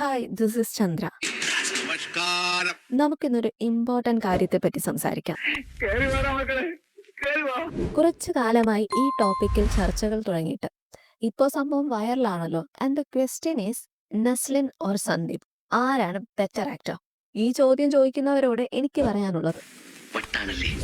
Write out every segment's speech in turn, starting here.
Hi, this is Chandra. നമസ്കാരം. നമുക്കിന്നൊരു important കാര്യത്തെ പറ്റി സംസാരിക്കാം. കേറി വാടാ മക്കളെ, കേറി വാ. കുറച്ചു കാലമായി ഈ ടോപ്പിക്കിൽ ചർച്ചകൾ തുടങ്ങിയിട്ട്. ഇപ്പോ സംഭവം വൈറലാണല്ലോ. And the question is Naslen or Sandeep, ആരാണ് ബെറ്റർ ആക്ടർ? ഈ ചോദ്യം ചോദിക്കുന്നവരോട് എനിക്ക് പറയാനുള്ളത്, വട്ടാണല്ലേ.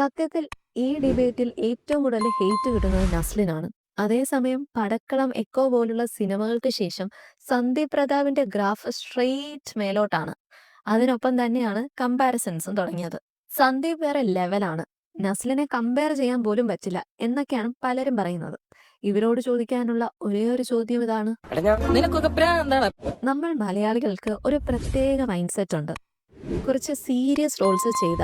സത്യത്തിൽ ഈ ഡിബേറ്റിൽ ഏറ്റവും കൂടുതൽ ഹെയ്റ്റ് കിട്ടുന്നത് നസ്ലിനാണ്. അതേസമയം പടക്കളം, എക്കോ പോലുള്ള സിനിമകൾക്ക് ശേഷം സന്ദീപ് പ്രതാപിന്റെ ഗ്രാഫ് സ്ട്രെയിറ്റ് മേലോട്ടാണ്. അതിനൊപ്പം തന്നെയാണ് കമ്പാരിസൺസും തുടങ്ങിയത്. സന്ദീപ് വേറെ ലെവലാണ്, നസ്ലിനെ കമ്പയർ ചെയ്യാൻ പോലും പറ്റില്ല എന്നൊക്കെയാണ് പലരും പറയുന്നത്. ഇവരോട് ചോദിക്കാനുള്ള ഒരേ ഒരു ചോദ്യം ഇതാണ്: നമ്മൾ മലയാളികൾക്ക് ഒരു പ്രത്യേക മൈൻഡ് സെറ്റ് ഉണ്ട്. കുറച്ച് സീരിയസ് റോൾസ് ചെയ്ത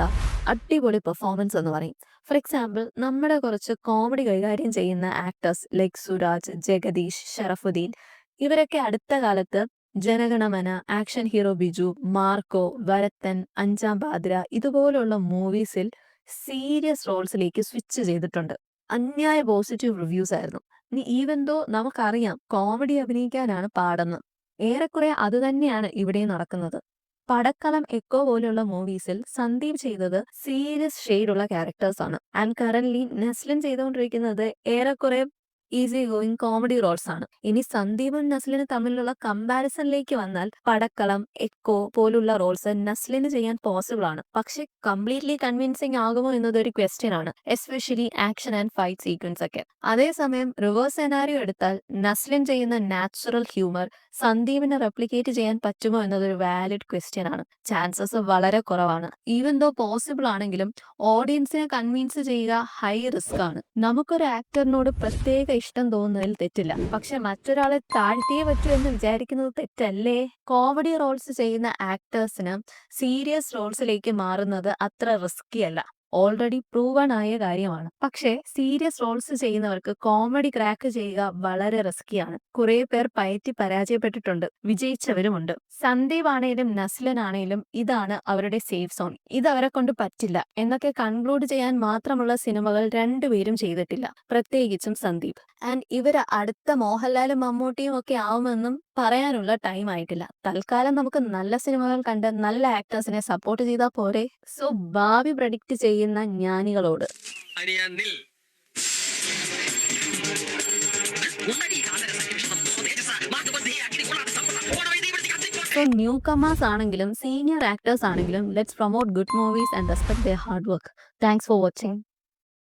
അടിപൊളി പെർഫോമൻസ് എന്ന് പറയും. ഫോർ എക്സാമ്പിൾ, നമ്മുടെ കുറച്ച് കോമഡി കൈകാര്യം ചെയ്യുന്ന ആക്ടേഴ്സ് ലൈക് സുരാജ്, ജഗദീഷ്, ഷറഫുദ്ദീൻ, ഇവരൊക്കെ അടുത്ത കാലത്ത് Jana Gana Mana, action hero Biju, Marco, Varathan, Anjaam Pathiraa ഇതുപോലുള്ള മൂവീസിൽ സീരിയസ് റോൾസിലേക്ക് സ്വിച്ച് ചെയ്തിട്ടുണ്ട്. അന്യായ പോസിറ്റീവ് റിവ്യൂസ് ആയിരുന്നു. ഇനി ഈവൻ ദോ നമുക്കറിയാം കോമഡി അഭിനയിക്കാനാണ് പാടെന്ന്, ഏറെക്കുറെ അത് തന്നെയാണ് ഇവിടെ നടക്കുന്നത്. പടക്കളം, എക്കോ പോലുള്ള മൂവീസിൽ സന്ദീപ് ചെയ്തത് സീരിയസ് ഷെയ്ഡുള്ള ക്യാരക്ടേഴ്സ് ആണ്. ആൻഡ് കറന്റ്ലി നസ്ലിൻ ചെയ്തുകൊണ്ടിരിക്കുന്നത് ഏറെക്കുറെ ഈസി ഗോയിങ് കോമഡി റോൾസ് ആണ്. ഇനി സന്ദീപും നസ്ലിനും തമ്മിലുള്ള കമ്പാരിസണിലേക്ക് വന്നാൽ പടക്കളം, എക്കോ പോലുള്ള റോൾസ് നസ്ലിന് ചെയ്യാൻ പോസിബിൾ ആണ്. പക്ഷെ കംപ്ലീറ്റ്ലി കൺവിൻസിങ് ആകുമോ എന്നതൊരു ക്വസ്റ്റ്യൻ ആണ്, especially action and fight sequence ഒക്കെ. അതേസമയം റിവേഴ്സ് സെനാരിയോ എടുത്താൽ നസ്ലിൻ ചെയ്യുന്ന നാച്ചുറൽ ഹ്യൂമർ സന്ദീപിനെ റെപ്ലിക്കേറ്റ് ചെയ്യാൻ പറ്റുമോ എന്നതൊരു വാലിഡ് ക്വസ്റ്റ്യൻ ആണ്. ചാൻസസ് വളരെ കുറവാണ്. ഈവൻ ദോ പോസിബിൾ ആണെങ്കിലും ഓഡിയൻസിനെ കൺവിൻസ് ചെയ്യുക ഹൈ റിസ്ക് ആണ്. നമുക്കൊരു ആക്ടറിനോട് പ്രത്യേക ഇഷ്ടം തോന്നുന്നതിൽ തെറ്റില്ല, പക്ഷെ മറ്റൊരാളെ താഴ്ത്തിയേ പറ്റൂ എന്ന് വിചാരിക്കുന്നത് തെറ്റല്ലേ? കോമഡി റോൾസ് ചെയ്യുന്ന ആക്ടേഴ്സിന് സീരിയസ് റോൾസിലേക്ക് മാറുന്നത് അത്ര റിസ്കി അല്ല, ഓൾറെഡി പ്രൂവൺ ആയ കാര്യമാണ്. പക്ഷേ സീരിയസ് റോൾസ് ചെയ്യുന്നവർക്ക് കോമഡി ക്രാക്ക് ചെയ്യുക വളരെ റിസ്കിയാണ്. കുറെ പേർ പയറ്റി പരാജയപ്പെട്ടിട്ടുണ്ട്, വിജയിച്ചവരുമുണ്ട്. സന്ദീപ് ആണേലും നസ്ലിൻ ആണേലും ഇതാണ് അവരുടെ സേഫ് സോൺ. ഇത് അവരെ കൊണ്ട് പറ്റില്ല എന്നൊക്കെ കൺക്ലൂഡ് ചെയ്യാൻ മാത്രമുള്ള സിനിമകൾ രണ്ടുപേരും ചെയ്തിട്ടില്ല, പ്രത്യേകിച്ചും സന്ദീപ്. ആൻഡ് ഇവര് അടുത്ത മോഹൻലാലും മമ്മൂട്ടിയും ഒക്കെ ആവുമെന്നും പറയാനുള്ള ടൈം ആയിട്ടില്ല. തൽക്കാലം നമുക്ക് നല്ല സിനിമകൾ കണ്ട് നല്ല ആക്ടേഴ്സിനെ സപ്പോർട്ട് ചെയ്താൽ പോരെ. സോ ഭാവി പ്രഡിക്റ്റ് ചെയ്യുന്ന ജ്ഞാനികളോട് സോ ന്യൂ കമേഴ്സ് ആണെങ്കിലും സീനിയർ ആക്ടേഴ്സ് ആണെങ്കിലും let's promote good movies and respect their hard work. Thanks for watching.